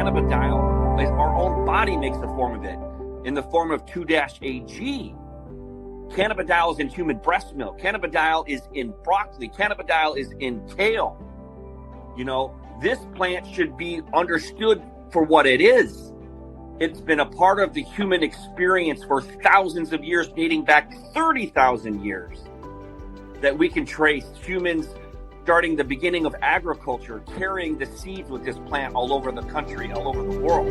cannabidiol, our own body makes a form of it in the form of 2-AG. Cannabidiol is in human breast milk. Cannabidiol is in broccoli. Cannabidiol is in kale. You know, this plant should be understood for what it is. It's been a part of the human experience for thousands of years, dating back 30,000 years, that we can trace humans starting the beginning of agriculture, carrying the seeds with this plant all over the country, all over the world.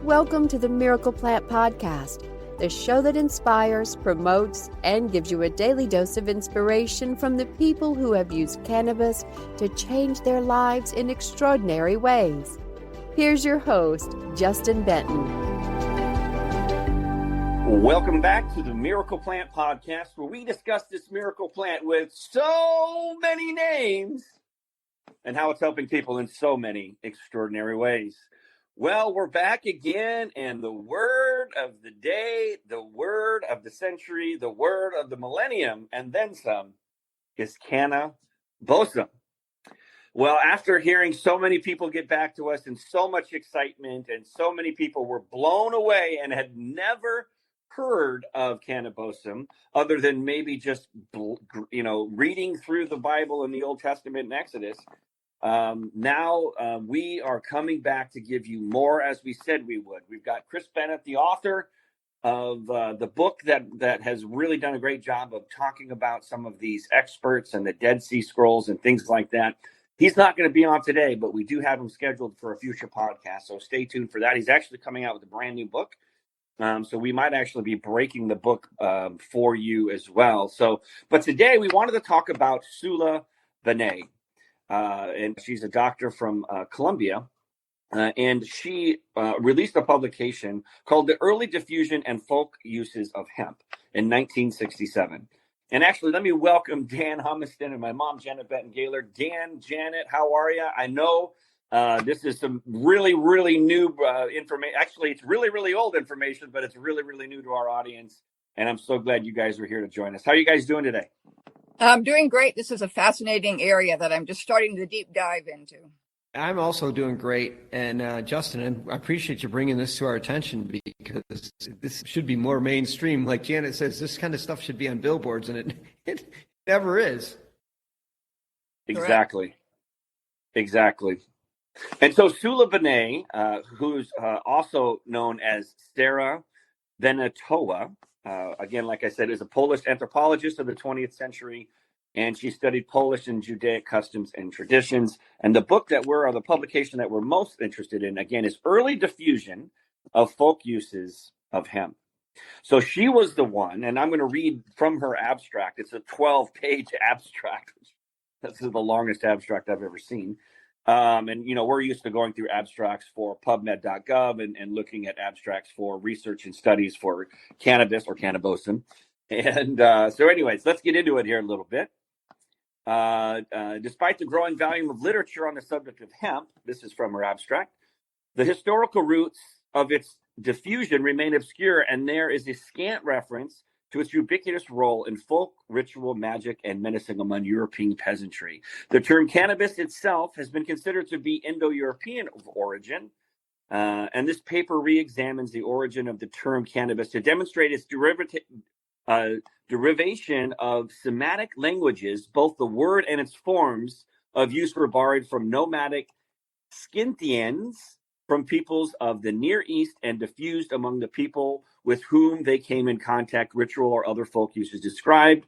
Welcome to the Miracle Plant Podcast, the show that inspires, promotes, and gives you a daily dose of inspiration from the people who have used cannabis to change their lives in extraordinary ways. Here's your host, Justin Benton. Welcome back to the Miracle Plant Podcast, where we discuss this miracle plant with so many names and how it's helping people in so many extraordinary ways. Well, we're back again, and the word of the day, the word of the century, the word of the millennium, and then some, is Kaneh Bosm. Well, after hearing so many people get back to us and so much excitement, and so many people were blown away and had never heard of Kaneh Bosm, other than maybe just, reading through the Bible in the Old Testament and Exodus, now we are coming back to give you more, as we said we would. We've got Chris Bennett, the author of the book that has really done a great job of talking about some of these experts and the Dead Sea Scrolls and things like that. He's not going to be on today, but we do have him scheduled for a future podcast, so stay tuned for that. He's actually coming out with a brand new book, so we might actually be breaking the book for you as well. But today we wanted to talk about Sula Benet. And she's a doctor from Colombia, and she released a publication called The Early Diffusion and Folk Uses of Hemp in 1967. And actually, let me welcome Dan Humiston and my mom, Janet Benton-Gaylor. Dan, Janet, how are you? I know this is some really, really new information. Actually, it's really, really old information, but it's really, really new to our audience. And I'm so glad you guys are here to join us. How are you guys doing today? I'm doing great. This is a fascinating area that I'm just starting to deep dive into. I'm also doing great. And Justin, I appreciate you bringing this to our attention, because this should be more mainstream. Like Janet says, this kind of stuff should be on billboards, and it never is. Exactly. And so Sula Benet, who's also known as Sula Benet, again, like I said, is a Polish anthropologist of the 20th century, and she studied Polish and Judaic customs and traditions. And the publication that we're most interested in, again, is Early Diffusion of Folk Uses of Hemp. So she was the one, and I'm going to read from her abstract. It's a 12-page abstract. This is the longest abstract I've ever seen. And, we're used to going through abstracts for PubMed.gov and looking at abstracts for research and studies for cannabis or Kaneh Bosm. And so anyways, let's get into it here a little bit. Despite the growing volume of literature on the subject of hemp, this is from her abstract, the historical roots of its diffusion remain obscure, and there is a scant reference to its ubiquitous role in folk, ritual, magic, and medicine among European peasantry. The term cannabis itself has been considered to be Indo-European of origin, and this paper re-examines the origin of the term cannabis to demonstrate its derivation of Semitic languages. Both the word and its forms of use were borrowed from nomadic Scythians, from peoples of the Near East, and diffused among the people with whom they came in contact. Ritual or other folk uses described.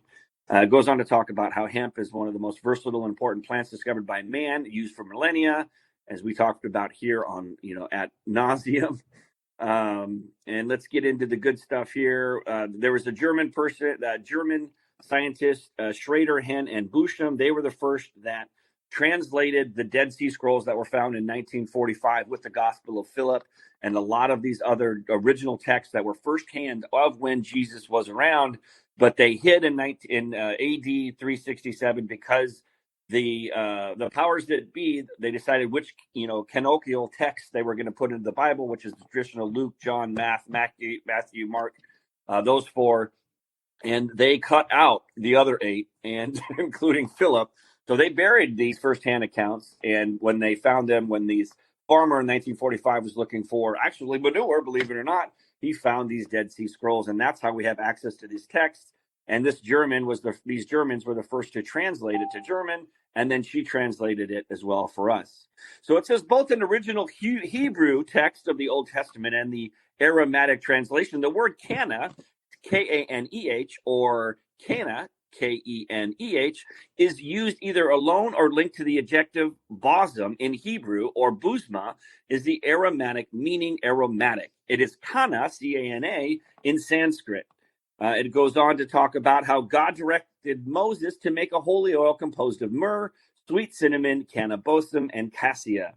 Goes on to talk about how hemp is one of the most versatile and important plants discovered by man, used for millennia, as we talked about here on, ad nauseum. And let's get into the good stuff here. There was a German scientist, Schrader, Hen, and Busham. They were the first that translated the Dead Sea Scrolls that were found in 1945 with the Gospel of Philip and a lot of these other original texts that were firsthand of when Jesus was around, but they hid in AD 367 because the powers that be, they decided which canonical text they were going to put into the Bible, which is the traditional Luke, John, Matthew, Mark, those four, and they cut out the other 8, and including Philip. So they buried these firsthand accounts, and when they found them, when these farmer in 1945 was looking for actually manure, believe it or not, he found these Dead Sea Scrolls, and that's how we have access to these texts. And these Germans were the first to translate it to German, and then she translated it as well for us. So it says both in original Hebrew text of the Old Testament and the aromatic translation, the word Kaneh, Kaneh, or Kaneh, Keneh, is used either alone or linked to the adjective Bosm in Hebrew, or Busma is the aromatic meaning aromatic. It is Kana, C-A-N-A, in Sanskrit. It goes on to talk about how God directed Moses to make a holy oil composed of myrrh, sweet cinnamon, Kaneh Bosm, and cassia.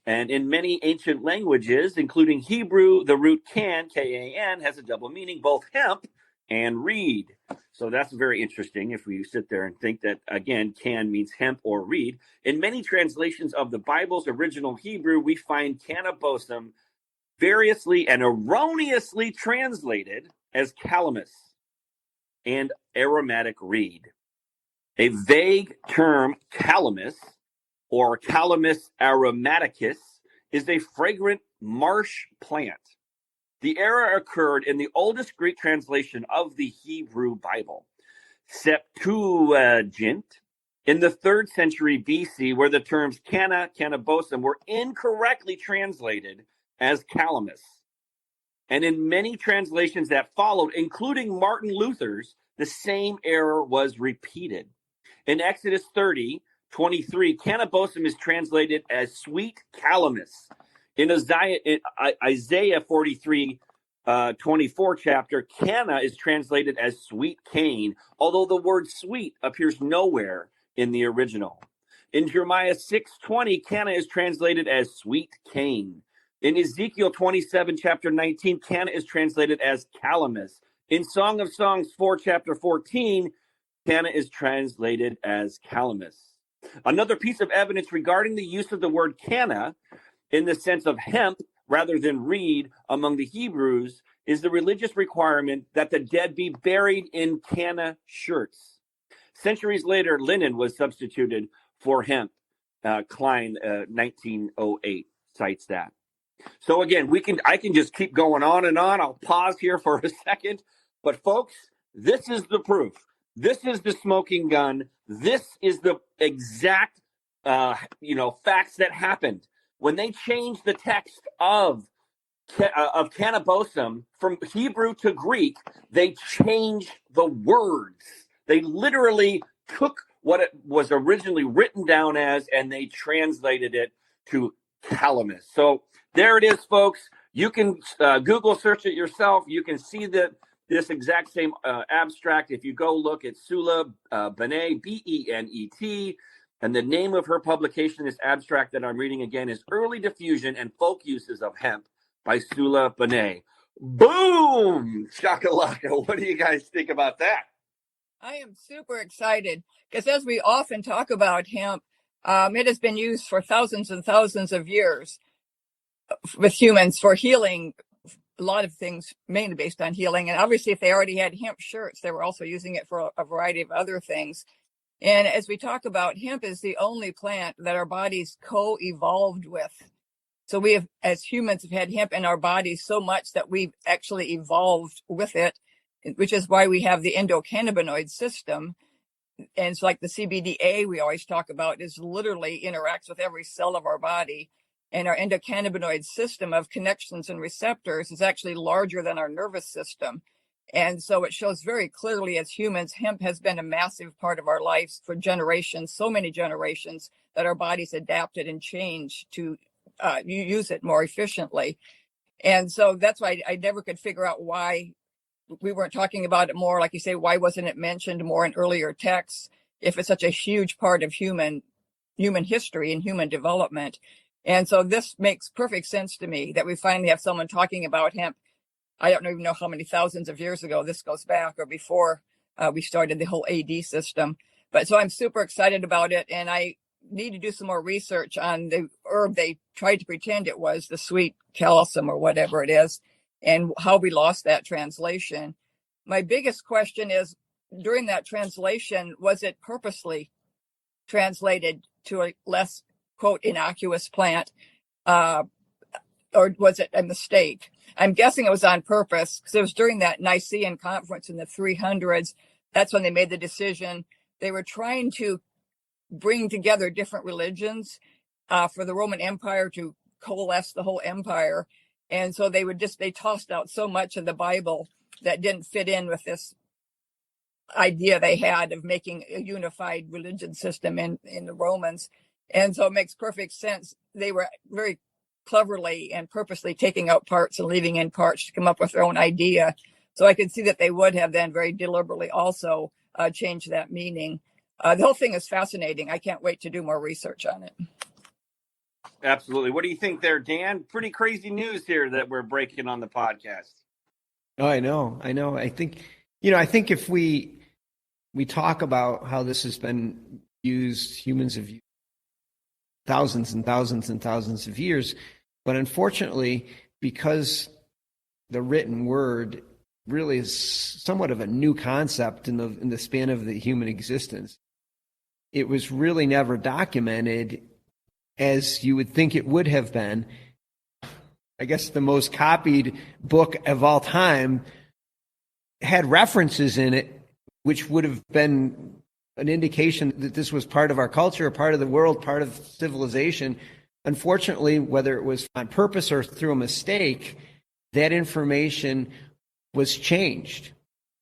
And in many ancient languages, including Hebrew, the root can, K-A-N, has a double meaning, both hemp and reed. So that's very interesting if we sit there and think that, again, can means hemp or reed. In many translations of the Bible's original Hebrew, we find Kaneh Bosm variously and erroneously translated as calamus and aromatic reed. A vague term, calamus, or Calamus aromaticus, is a fragrant marsh plant. The error occurred in the oldest Greek translation of the Hebrew Bible, Septuagint, in the 3rd century BC, where the terms Kaneh, Kaneh Bosm were incorrectly translated as calamus. And in many translations that followed, including Martin Luther's, the same error was repeated. In Exodus 30:23, Kaneh Bosm is translated as sweet calamus. In Isaiah 43:24 chapter, Kaneh is translated as sweet cane, although the word sweet appears nowhere in the original. In Jeremiah 6:20, Kaneh is translated as sweet cane. In Ezekiel 27, chapter 19, Kaneh is translated as calamus. In Song of Songs 4, chapter 14, Kaneh is translated as calamus. Another piece of evidence regarding the use of the word Kaneh in the sense of hemp rather than reed among the Hebrews is the religious requirement that the dead be buried in Kaneh shirts. Centuries later, linen was substituted for hemp. Klein, 1908, cites that. So again, I can just keep going on and on. I'll pause here for a second. But folks, this is the proof. This is the smoking gun. This is the exact, facts that happened. When they changed the text of Kaneh Bosm from Hebrew to Greek, they changed the words. They literally took what it was originally written down as, and they translated it to calamus. So there it is, folks. You can Google search it yourself. You can see this exact same abstract. If you go look at Sula Benet, B-E-N-E-T, and the name of her publication, this abstract that I'm reading again, is Early Diffusion and Folk Uses of Hemp by Sula Benet. Boom! Shakalaka. What do you guys think about that? I am super excited because as we often talk about hemp, it has been used for thousands and thousands of years with humans for healing, a lot of things mainly based on healing. And obviously, if they already had hemp shirts, they were also using it for a variety of other things. And as we talk about, hemp is the only plant that our bodies co-evolved with. So we have, as humans, have had hemp in our bodies so much that we've actually evolved with it, which is why we have the endocannabinoid system. And it's like the CBDA we always talk about is literally interacts with every cell of our body. And our endocannabinoid system of connections and receptors is actually larger than our nervous system. And so it shows very clearly as humans, hemp has been a massive part of our lives for generations, so many generations, that our bodies adapted and changed to use it more efficiently. And so that's why I never could figure out why we weren't talking about it more. Like you say, why wasn't it mentioned more in earlier texts if it's such a huge part of human history and human development? And so this makes perfect sense to me that we finally have someone talking about hemp. I don't even know how many thousands of years ago this goes back, or before we started the whole AD system. But so I'm super excited about it. And I need to do some more research on the herb they tried to pretend it was, the sweet calisum or whatever it is, and how we lost that translation. My biggest question is, during that translation, was it purposely translated to a less, quote, innocuous plant, or was it a mistake? I'm guessing it was on purpose, because it was during that Nicene conference in the 300s. That's when they made the decision. They were trying to bring together different religions for the Roman Empire to coalesce the whole empire. And so they tossed out so much of the Bible that didn't fit in with this idea they had of making a unified religion system in the Romans. And so it makes perfect sense. They were very cleverly and purposely taking out parts and leaving in parts to come up with their own idea. So I could see that they would have then very deliberately also changed that meaning. The whole thing is fascinating. I can't wait to do more research on it. Absolutely. What do you think there, Dan? Pretty crazy news here that we're breaking on the podcast. Oh, I know. I think if we talk about how this has been used, humans have used thousands and thousands and thousands of years, but unfortunately, because the written word really is somewhat of a new concept in the span of the human existence, it was really never documented as you would think it would have been. I guess the most copied book of all time had references in it which would have been an indication that this was part of our culture, part of the world, part of civilization. Unfortunately, whether it was on purpose or through a mistake, that information was changed.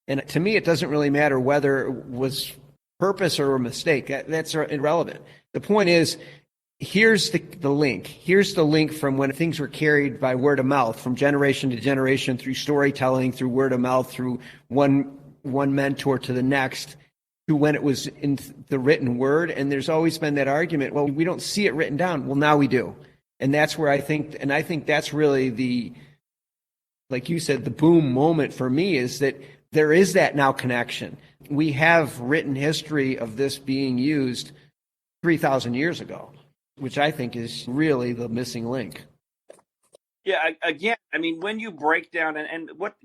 And to me, it doesn't really matter whether it was purpose or a mistake. That's irrelevant. The point is, here's the link. Here's the link from when things were carried by word of mouth, from generation to generation, through storytelling, through word of mouth, through one mentor to the next, to when it was in the written word. And there's always been that argument, well, we don't see it written down. Well, now we do. And that's where I think that's really like you said, the boom moment for me, is that there is that now connection. We have written history of this being used 3,000 years ago, which I think is really the missing link. Yeah, again, I mean, when you break down and what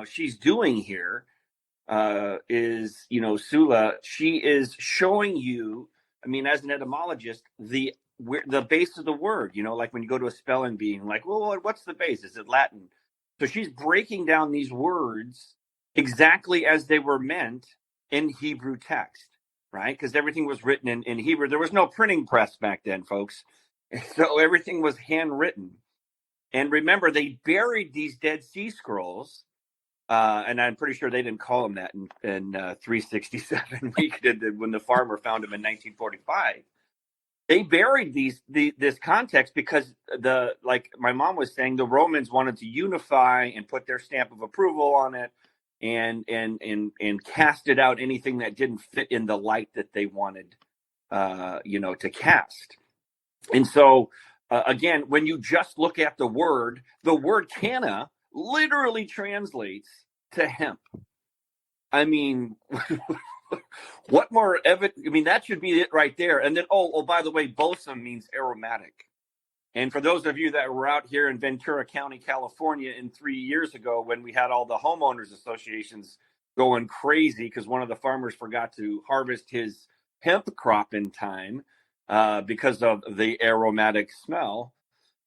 she's doing here is, Sula, she is showing you, I mean, as an etymologist, the base of the word, like when you go to a spelling bee, like, well, what's the base? Is it Latin? So she's breaking down these words exactly as they were meant in Hebrew text, right? Because everything was written in Hebrew. There was no printing press back then, folks. So everything was handwritten. And remember, they buried these Dead Sea Scrolls, and I'm pretty sure they didn't call them that in 367 when the farmer found them in 1945. They buried this context because like my mom was saying, the Romans wanted to unify and put their stamp of approval on it, and casted out anything that didn't fit in the light that they wanted, to cast. And so, again, when you just look at the word canna literally translates to hemp. I mean, what more evidence? I mean, that should be it right there. And then, by the way, Bosm means aromatic. And for those of you that were out here in Ventura County, California, 3 years ago, when we had all the homeowners associations going crazy because one of the farmers forgot to harvest his hemp crop in time, because of the aromatic smell,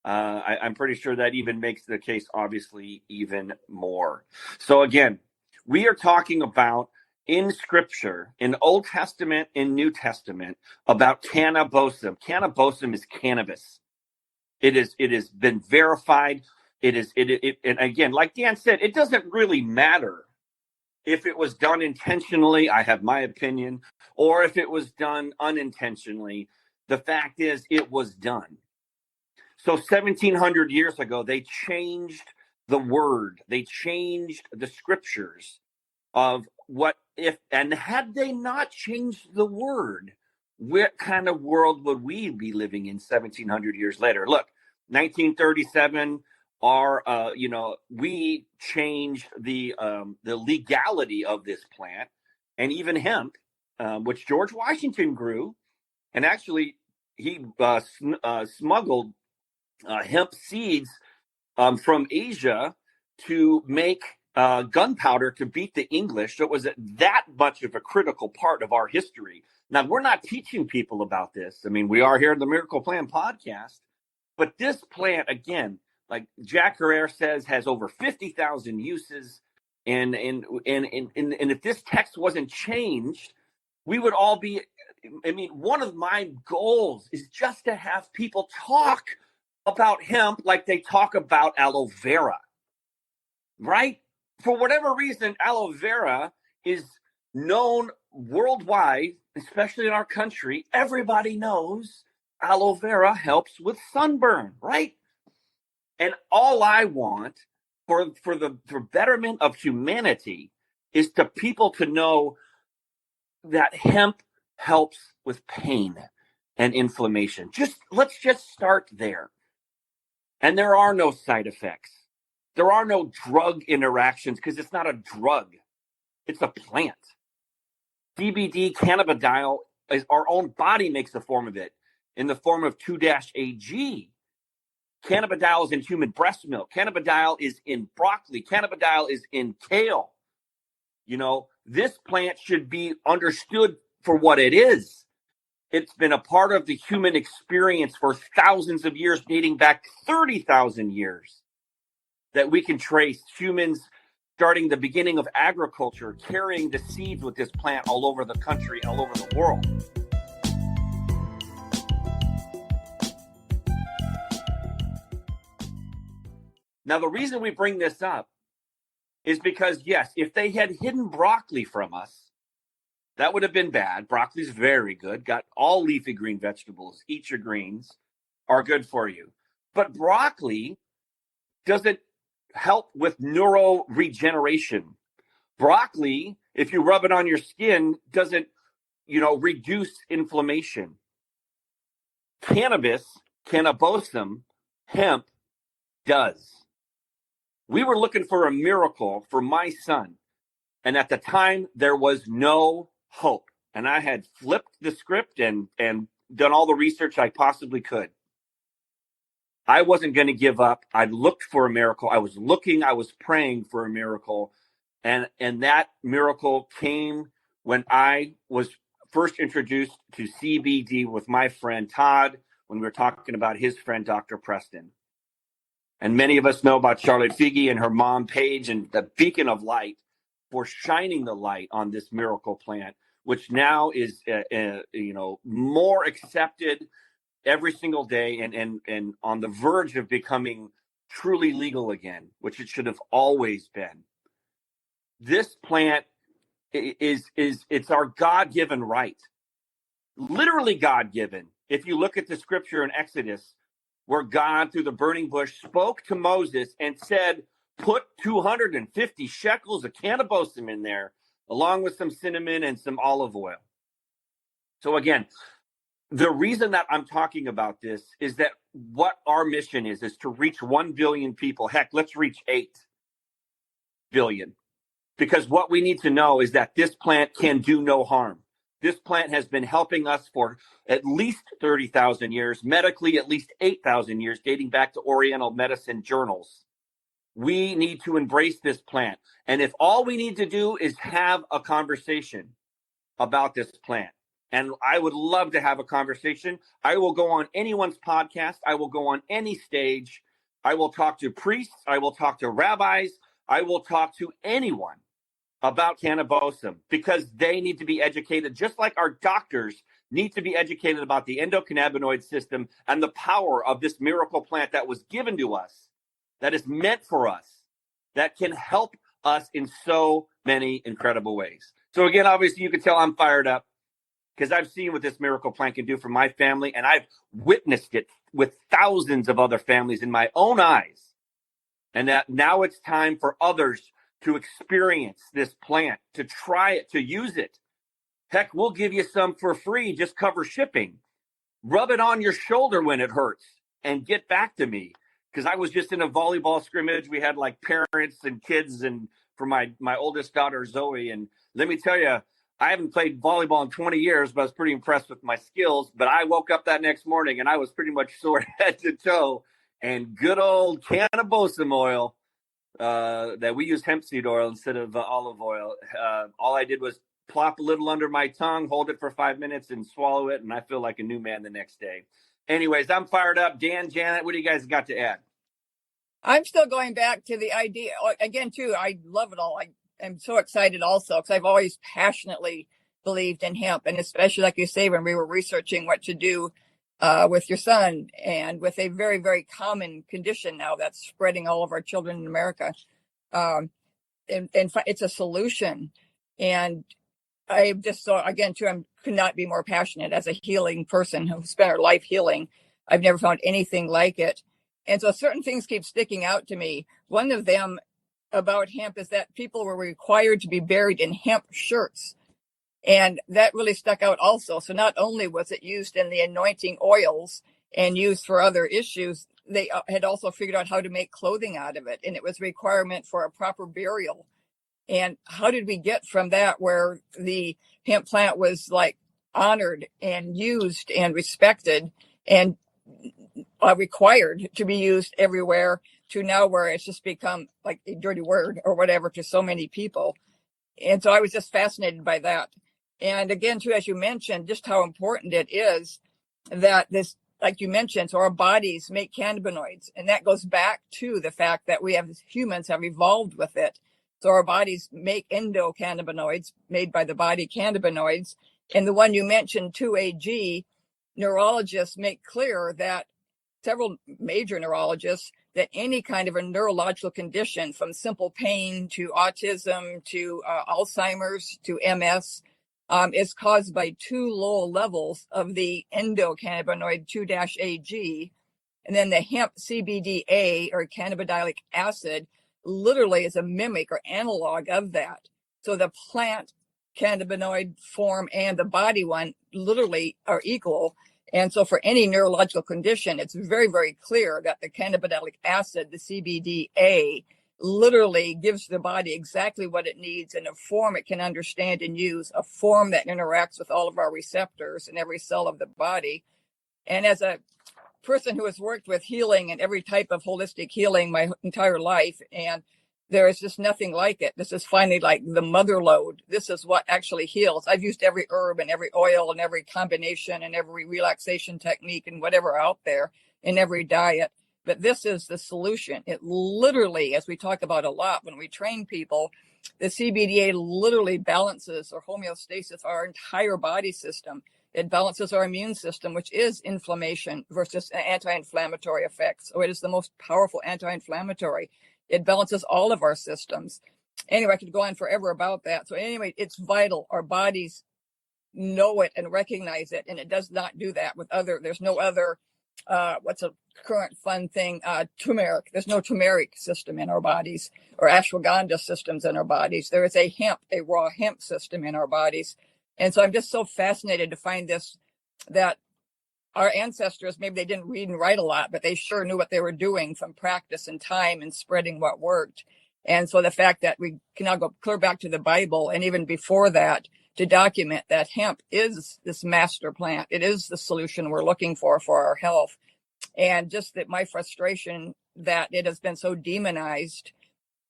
I'm pretty sure that even makes the case obviously even more. So again, we are talking about in Scripture, in Old Testament, in New Testament, about Kaneh Bosm. Kaneh Bosm is cannabis. It has been verified. And again, like Dan said, it doesn't really matter if it was done intentionally. I have my opinion, or if it was done unintentionally. The fact is, it was done. So 1,700 years ago, they changed the word. They changed the scriptures of what if, and had they not changed the word, what kind of world would we be living in 1,700 years later? Look, 1937, we changed the legality of this plant, and even hemp, which George Washington grew. And actually, he smuggled hemp seeds from Asia to make gunpowder to beat the English. So it was that much of a critical part of our history Now, we're not teaching people about this. I mean, we are here at the Miracle Plant podcast, but this plant, again, like Jack Herrera says, has over 50,000 uses. And if this text wasn't changed, we would all be, I mean, one of my goals is just to have people talk about hemp like they talk about aloe vera, right? For whatever reason, aloe vera is known worldwide, especially in our country. Everybody knows aloe vera helps with sunburn, right? And all I want for betterment of humanity is to people to know that hemp helps with pain and inflammation. Let's just start there. And there are no side effects. There are no drug interactions because it's not a drug. It's a plant. CBD, cannabidiol, is our own body makes a form of it in the form of 2-AG. Cannabidiol is in human breast milk. Cannabidiol is in broccoli. Cannabidiol is in kale. You know, this plant should be understood for what it is. It's been a part of the human experience for thousands of years, dating back 30,000 years, that we can trace humans starting the beginning of agriculture, carrying the seeds with this plant all over the country, all over the world. Now, the reason we bring this up is because, yes, if they had hidden broccoli from us, that would have been bad. Broccoli's very good. Got all leafy green vegetables. Eat your greens are good for you. But broccoli doesn't help with neuroregeneration. Broccoli, if you rub it on your skin, doesn't, reduce inflammation. Cannabis, Kaneh Bosm, hemp does. We were looking for a miracle for my son. And at the time, there was no hope. And I had flipped the script and done all the research I possibly could. I wasn't going to give up. I looked for a miracle. I was praying for a miracle. And that miracle came when I was first introduced to CBD with my friend Todd, when we were talking about his friend, Dr. Preston. And many of us know about Charlotte Figi and her mom, Paige, and the beacon of light for shining the light on this miracle plant, which now is, more accepted every single day and on the verge of becoming truly legal again, which it should have always been. This plant it's our God-given right, literally God-given. If you look at the scripture in Exodus, where God, through the burning bush, spoke to Moses and said, put 250 shekels of Kaneh Bosm in there, along with some cinnamon and some olive oil. So again, the reason that I'm talking about this is that what our mission is to reach 1 billion people. Heck, let's reach 8 billion. Because what we need to know is that this plant can do no harm. This plant has been helping us for at least 30,000 years, medically at least 8,000 years, dating back to Oriental medicine journals. We need to embrace this plant. And if all we need to do is have a conversation about this plant, and I would love to have a conversation, I will go on anyone's podcast. I will go on any stage. I will talk to priests. I will talk to rabbis. I will talk to anyone about Kaneh Bosm, because they need to be educated, just like our doctors need to be educated about the endocannabinoid system and the power of this miracle plant that was given to us, that is meant for us, that can help us in so many incredible ways. So again, obviously you can tell I'm fired up because I've seen what this miracle plant can do for my family, and I've witnessed it with thousands of other families in my own eyes. And that now it's time for others to experience this plant, to try it, to use it. Heck, we'll give you some for free. Just cover shipping. Rub it on your shoulder when it hurts and get back to me. Because I was just in a volleyball scrimmage. We had like parents and kids, and for my oldest daughter, Zoe. And let me tell you, I haven't played volleyball in 20 years, but I was pretty impressed with my skills. But I woke up that next morning and I was pretty much sore head to toe. And good old Kaneh Bosm oil, that we use hemp seed oil instead of olive oil. All I did was plop a little under my tongue, hold it for 5 minutes, and swallow it, and I feel like a new man the next day. Anyways, I'm fired up. Dan, Janet, what do you guys got to add? I'm still going back to the idea again, too. I love it all. I am so excited also because I've always passionately believed in hemp, and especially like you say, when we were researching what to do with your son and with a very, very common condition now that's spreading all of our children in America. And it's a solution. And I just saw, again, too, I could not be more passionate as a healing person who spent her life healing. I've never found anything like it. And so certain things keep sticking out to me. One of them about hemp is that people were required to be buried in hemp shirts. And that really stuck out also. So not only was it used in the anointing oils and used for other issues, they had also figured out how to make clothing out of it. And it was a requirement for a proper burial. And how did we get from that where the hemp plant was like honored and used and respected and required to be used everywhere to now where it's just become like a dirty word or whatever to so many people. And so I was just fascinated by that. And again, too, as you mentioned, just how important it is that this, like you mentioned, so our bodies make cannabinoids. And that goes back to the fact that we have humans have evolved with it. So our bodies make endocannabinoids made by the body cannabinoids. And the one you mentioned, 2AG, neurologists make clear that several major neurologists that any kind of a neurological condition from simple pain to autism to Alzheimer's to MS is caused by too low levels of the endocannabinoid 2-AG. And then the hemp CBDA or cannabidiolic acid literally is a mimic or analog of that. So the plant cannabinoid form and the body one literally are equal. And so for any neurological condition, it's very, very clear that the cannabidiolic acid, the CBDA, literally gives the body exactly what it needs in a form it can understand and use, a form that interacts with all of our receptors in every cell of the body. And as a person who has worked with healing and every type of holistic healing my entire life, and there is just nothing like it. This is finally like the mother lode. This is what actually heals. I've used every herb and every oil and every combination and every relaxation technique and whatever out there in every diet. But this is the solution. It literally, as we talk about a lot when we train people, the CBDA literally balances or homeostasis our entire body system. It balances our immune system, which is inflammation versus anti-inflammatory effects. So it is the most powerful anti-inflammatory. It balances all of our systems. Anyway, I could go on forever about that. So anyway, it's vital. Our bodies know it and recognize it. And it does not do that with there's no other, what's a current fun thing? Turmeric. There's no turmeric system in our bodies or ashwagandha systems in our bodies. There is a raw hemp system in our bodies. And so I'm just so fascinated to find this, that our ancestors, maybe they didn't read and write a lot, but they sure knew what they were doing from practice and time and spreading what worked. And so the fact that we can now go clear back to the Bible and even before that to document that hemp is this master plant. It is the solution we're looking for our health. And just that my frustration that it has been so demonized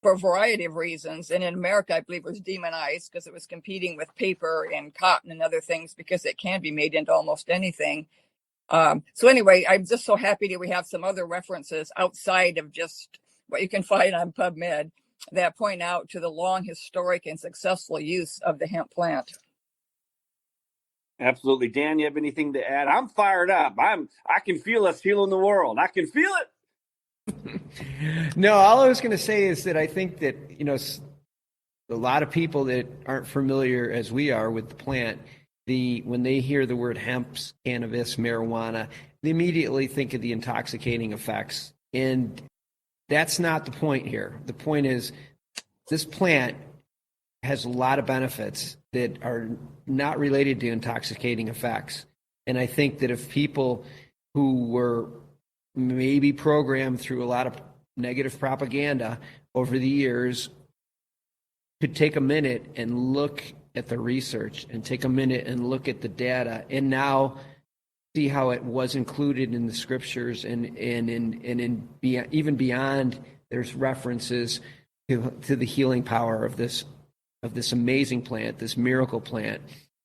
for a variety of reasons. And in America, I believe it was demonized because it was competing with paper and cotton and other things because it can be made into almost anything. So anyway, I'm just so happy that we have some other references outside of just what you can find on PubMed that point out to the long historic and successful use of the hemp plant. Absolutely. Dan, you have anything to add? I'm fired up. I can feel us healing the world. I can feel it. No, all I was going to say is that I think that, a lot of people that aren't familiar as we are with the plant, when they hear the word hemp, cannabis, marijuana, they immediately think of the intoxicating effects. And that's not the point here. The point is this plant has a lot of benefits that are not related to intoxicating effects. And I think that if people who were maybe programmed through a lot of negative propaganda over the years could take a minute and look at the research and take a minute and look at the data and now see how it was included in the scriptures and even beyond, there's references to the healing power of this of this amazing plant, this miracle plant.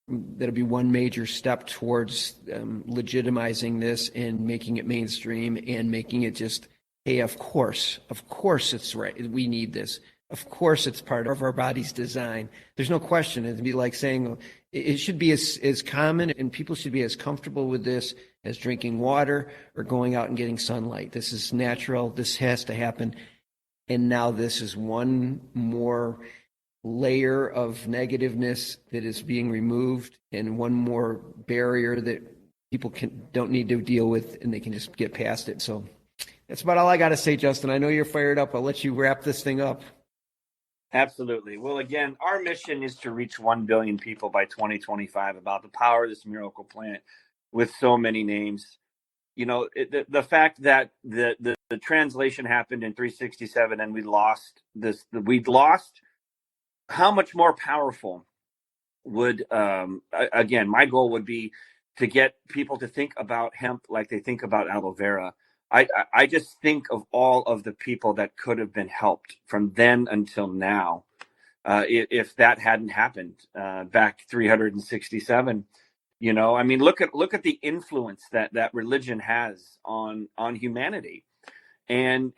That'll be one major step towards legitimizing this and making it mainstream and making it just, hey, of course it's right. We need this. Of course it's part of our body's design. There's no question. It'd be like saying it should be as common, and people should be as comfortable with this as drinking water or going out and getting sunlight. This is natural. This has to happen. And now this is one more layer of negativeness that is being removed, and one more barrier that people don't need to deal with, and they can just get past it. So that's about all I got to say, Justin. I know you're fired up. I'll let you wrap this thing up. Absolutely. Well, again, our mission is to reach 1 billion people by 2025 about the power of this miracle plant with so many names. You know, the fact that the translation happened in 367 and we'd lost how much more powerful would, again, my goal would be to get people to think about hemp like they think about aloe vera. I just think of all of the people that could have been helped from then until now, if that hadn't happened back 367. You know, I mean, look at the influence that religion has on humanity, and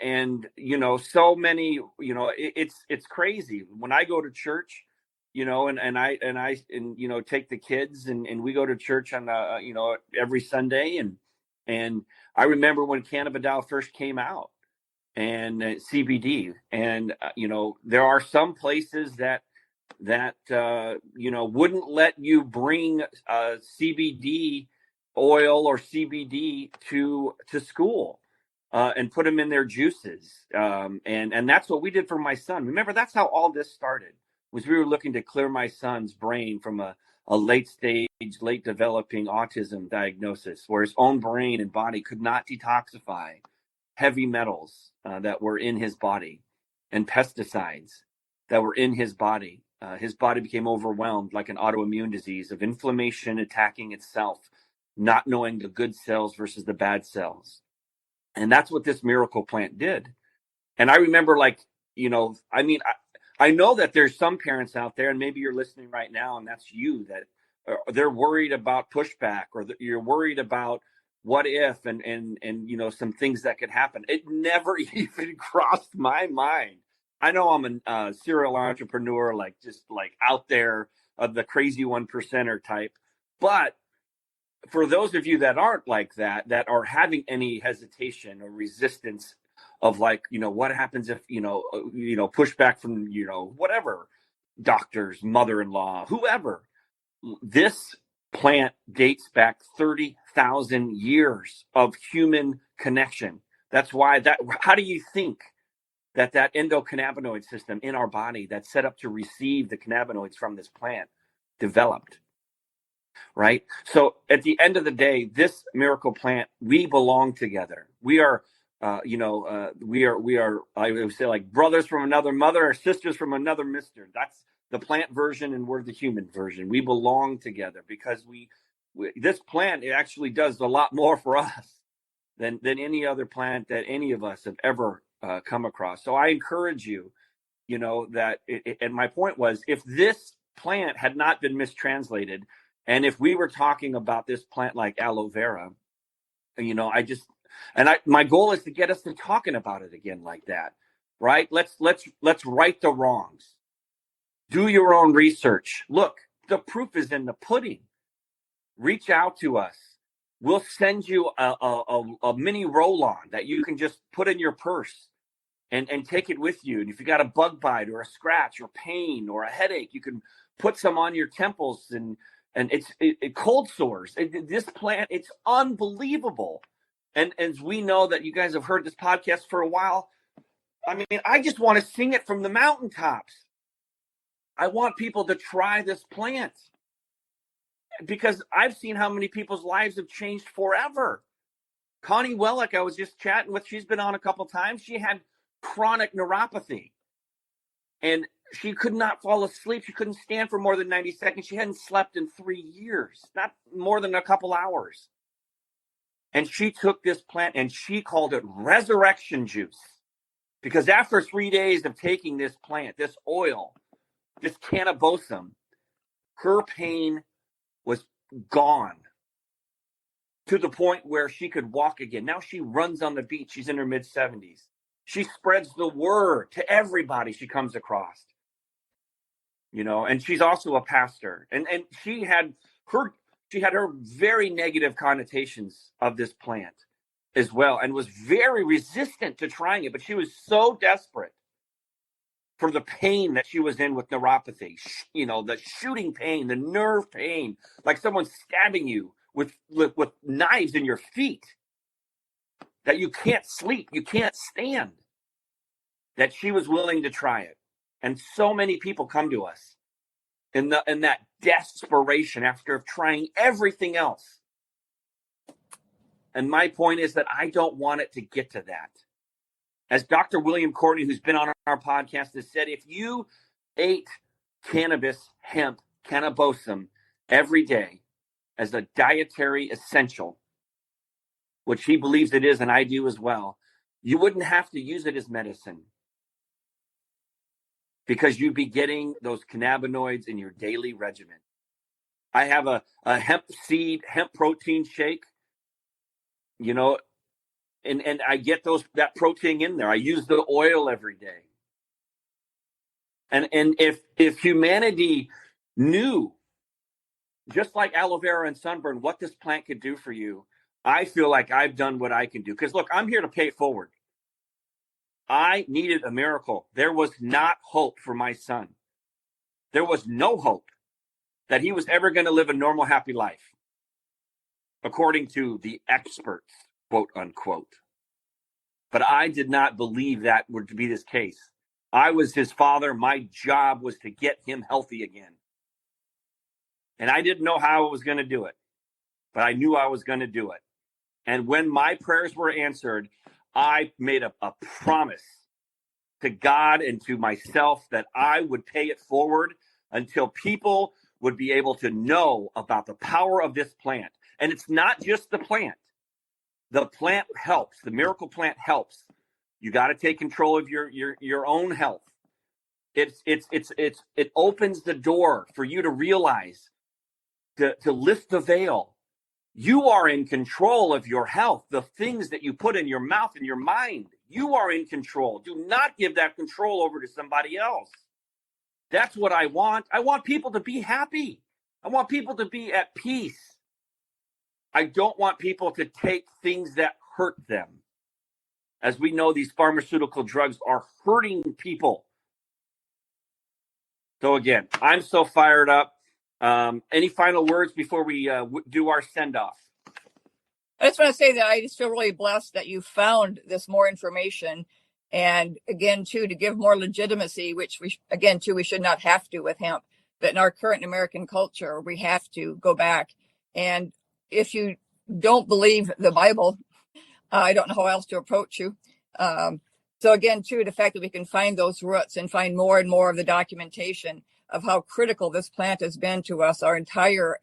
you know, so many, you know, it's crazy when I go to church, you know, and I you know, take the kids and we go to church on you know, every Sunday, and I remember when Caneh first came out, and CBD, and you know, there are some places that you know, wouldn't let you bring CBD oil or CBD to school and put them in their juices, and that's what we did for my son. Remember, that's how all this started. Was we were looking to clear my son's brain from a late stage, late developing autism diagnosis, where his own brain and body could not detoxify heavy metals that were in his body and pesticides that were in his body. His body became overwhelmed like an autoimmune disease of inflammation attacking itself, not knowing the good cells versus the bad cells. And that's what this miracle plant did. And I remember, like, you know, I mean, I know that there's some parents out there, and maybe you're listening right now, and that's you, that they're worried about pushback, or that you're worried about what if, and you know, some things that could happen. It never even crossed my mind. I know I'm a serial entrepreneur, like just like out there, the crazy 1%er type. But for those of you that aren't like that are having any hesitation or resistance of, like, you know, what happens if, you know, pushback from, you know, whatever, doctors, mother-in-law, whoever, this plant dates back 30,000 years of human connection. That's why how do you think that endocannabinoid system in our body that's set up to receive the cannabinoids from this plant developed, right? So at the end of the day, this miracle plant, we belong together. We are, you know, we are, I would say, like brothers from another mother or sisters from another mister. That's the plant version, and we're the human version. We belong together because this plant, it actually does a lot more for us than any other plant that any of us have ever come across. So I encourage you, you know, that and my point was, if this plant had not been mistranslated, and if we were talking about this plant like aloe vera, you know, my goal is to get us to talking about it again like that, right? Let's right the wrongs. Do your own research. Look, the proof is in the pudding. Reach out to us. We'll send you a mini roll-on that you can just put in your purse and take it with you. And if you got a bug bite or a scratch or pain or a headache, you can put some on your temples, and it's cold sores. This plant, it's unbelievable. And as we know that you guys have heard this podcast for a while, I mean, I just want to sing it from the mountaintops. I want people to try this plant because I've seen how many people's lives have changed forever. Connie Wellick, I was just chatting with, she's been on a couple times. She had chronic neuropathy, and she could not fall asleep. She couldn't stand for more than 90 seconds. She hadn't slept in 3 years, not more than a couple hours. And she took this plant and she called it resurrection juice, because after 3 days of taking this plant, this oil, this Kaneh Bosm, her pain was gone to the point where she could walk again. Now she runs on the beach. She's in her mid-70s. She spreads the word to everybody she comes across. And she's also a pastor. And she had her very negative connotations of this plant as well, and was very resistant to trying it. But she was so desperate for the pain that she was in with neuropathy, the shooting pain, the nerve pain, like someone stabbing you with knives in your feet, that you can't sleep, you can't stand, that she was willing to try it. And so many people come to us in that desperation after trying everything else. And my point is that I don't want it to get to that. As Dr. William Courtney, who's been on our podcast, has said, if you ate cannabis, hemp, Kaneh Bosm every day as a dietary essential, which he believes it is, and I do as well, you wouldn't have to use it as medicine, because you'd be getting those cannabinoids in your daily regimen. I have a hemp protein shake, and I get that protein in there. I use the oil every day. And if humanity knew, just like aloe vera and sunburn, what this plant could do for you, I feel like I've done what I can do. Because look, I'm here to pay it forward. I needed a miracle. There was not hope for my son. There was no hope that he was ever going to live a normal, happy life, according to the experts, quote unquote. But I did not believe that would be this case. I was his father. My job was to get him healthy again. And I didn't know how I was going to do it, but I knew I was going to do it. And when my prayers were answered, I made a promise to God and to myself that I would pay it forward until people would be able to know about the power of this plant. And it's not just the plant. The plant helps. The miracle plant helps. You got to take control of your own health. It opens the door for you to realize, to lift the veil. You are in control of your health. The things that you put in your mouth and your mind, you are in control. Do not give that control over to somebody else. That's what I want. I want people to be happy. I want people to be at peace. I don't want people to take things that hurt them. As we know, these pharmaceutical drugs are hurting people. So again, I'm so fired up. Any final words before we do our send-off? I just want to say that I just feel really blessed that you found this more information. And again, too, to give more legitimacy, which we should not have to with hemp. But in our current American culture, we have to go back. And if you don't believe the Bible, I don't know how else to approach you. So again, too, the fact that we can find those roots and find more and more of the documentation of how critical this plant has been to us our entire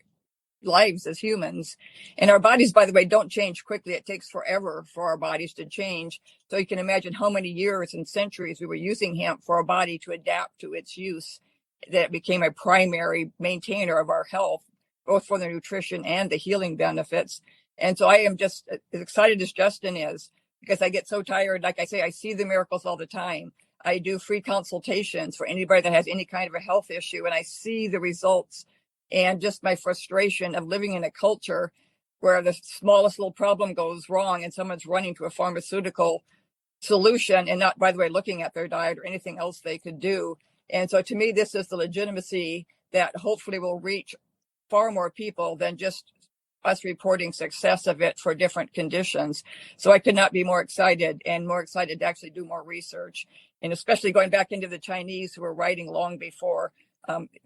lives as humans. And our bodies, by the way, don't change quickly. It takes forever for our bodies to change. So you can imagine how many years and centuries we were using hemp for our body to adapt to its use, that it became a primary maintainer of our health, both for the nutrition and the healing benefits. And so I am just as excited as Justin is, because I get so tired. Like I say, I see the miracles all the time. I do free consultations for anybody that has any kind of a health issue, and I see the results. And just my frustration of living in a culture where the smallest little problem goes wrong and someone's running to a pharmaceutical solution and not, by the way, looking at their diet or anything else they could do. And so to me, this is the legitimacy that hopefully will reach far more people than just us reporting success of it for different conditions. So I could not be more excited, and more excited to actually do more research, and especially going back into the Chinese who were writing long before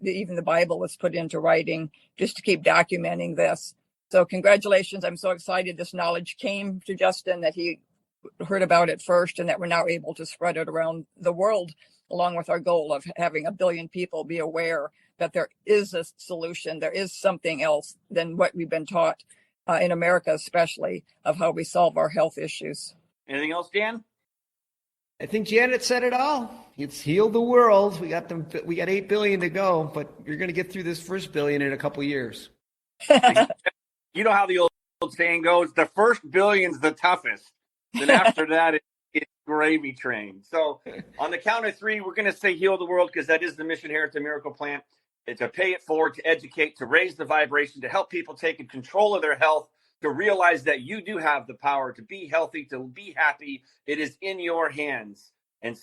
even the Bible was put into writing, just to keep documenting this. So congratulations. I'm so excited this knowledge came to Justin, that he heard about it first, and that we're now able to spread it around the world, along with our goal of having 1 billion people be aware that there is a solution. There is something else than what we've been taught in America, especially, of how we solve our health issues. Anything else, Dan? I think Janet said it all. It's healed the world. We got 8 billion to go, but you're going to get through this first billion in a couple years. You know how the old saying goes, the first billion's the toughest. Then after that, it's gravy train. So on the count of three, we're going to say heal the world, because that is the mission here at the Miracle Plant. It's to pay it forward, to educate, to raise the vibration, to help people take control of their health, to realize that you do have the power to be healthy, to be happy. It is in your hands, and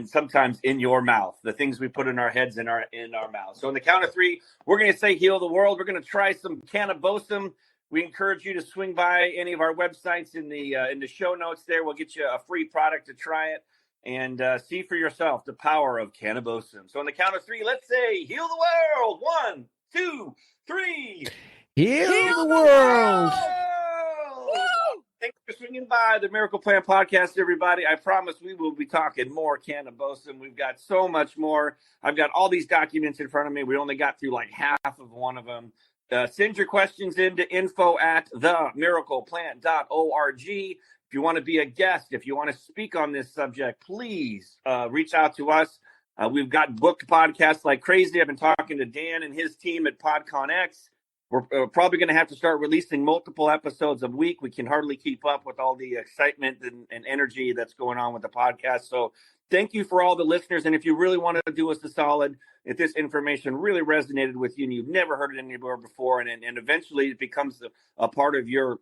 sometimes in your mouth, the things we put in our heads and in our mouths. So on the count of three, we're going to say heal the world. We're going to try some Kaneh Bosm. We encourage you to swing by any of our websites in the show notes there. We'll get you a free product to try it and see for yourself the power of Kaneh Bosm. So on the count of three, let's say heal the world. 1, 2, 3. Heal the world. Thanks for swinging by the Miracle Plant Podcast, everybody. I promise we will be talking more Kaneh Bosm. We've got so much more. I've got all these documents in front of me. We only got through like half of one of them. Send your questions in to info@themiracleplant.org. If you want to be a guest, if you want to speak on this subject, please reach out to us. We've got booked podcasts like crazy. I've been talking to Dan and his team at PodConX. We're probably going to have to start releasing multiple episodes a week. We can hardly keep up with all the excitement and energy that's going on with the podcast. So thank you for all the listeners. And if you really want to do us a solid, if this information really resonated with you and you've never heard it anywhere before, and eventually it becomes a part of your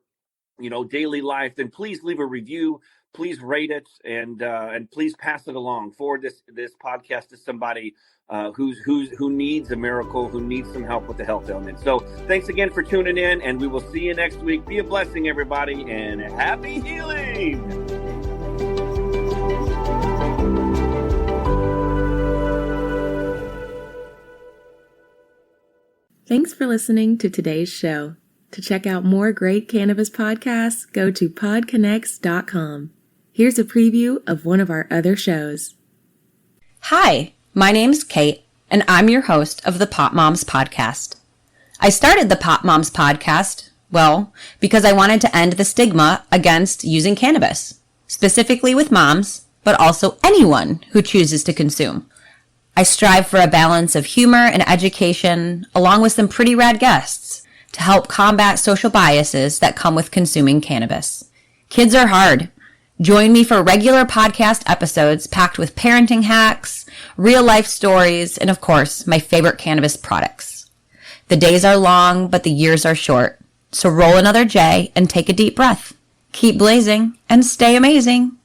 daily life, then please leave a review. Please rate it, and please pass it along. Forward this podcast to somebody who needs a miracle, who needs some help with the health ailment. So thanks again for tuning in, and we will see you next week. Be a blessing, everybody, and happy healing. Thanks for listening to today's show. To check out more great cannabis podcasts, go to podconnects.com. Here's a preview of one of our other shows. Hi, my name's Kate, and I'm your host of the Pop Moms Podcast. I started the Pop Moms Podcast, because I wanted to end the stigma against using cannabis, specifically with moms, but also anyone who chooses to consume. I strive for a balance of humor and education, along with some pretty rad guests, to help combat social biases that come with consuming cannabis. Kids are hard. Join me for regular podcast episodes packed with parenting hacks, real-life stories, and of course, my favorite cannabis products. The days are long, but the years are short. So roll another J and take a deep breath. Keep blazing and stay amazing.